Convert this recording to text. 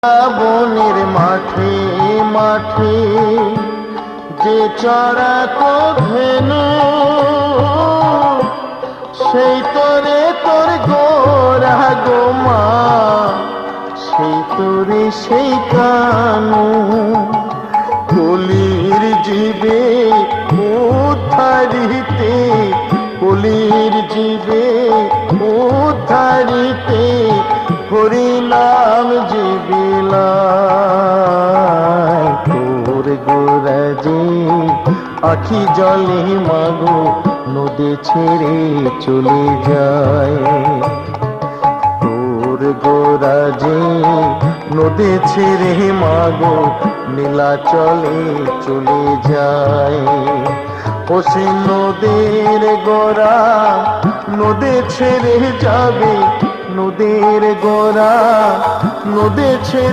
বনের মাঠে মাঠে যে চড়াতো ধেনু, সেই তোরে তোর গোরা গোমা, সেই তোরে সেই কানু। কলির জীবে উদ্ধারিতে, কলির জীবে উদ্ধারিতে হরি নাম জীবিলায়। তোর গোরা যে আখি জলে মাগো নদী ছেড়ে চলে যায়। তোর গোরা যে নদী ছেড়ে মাগো নীলাচলে চলে যায়। ও সে নদীর গোরা নদী ছেড়ে যাবে, নদীর গোরা নদী ছেড়ে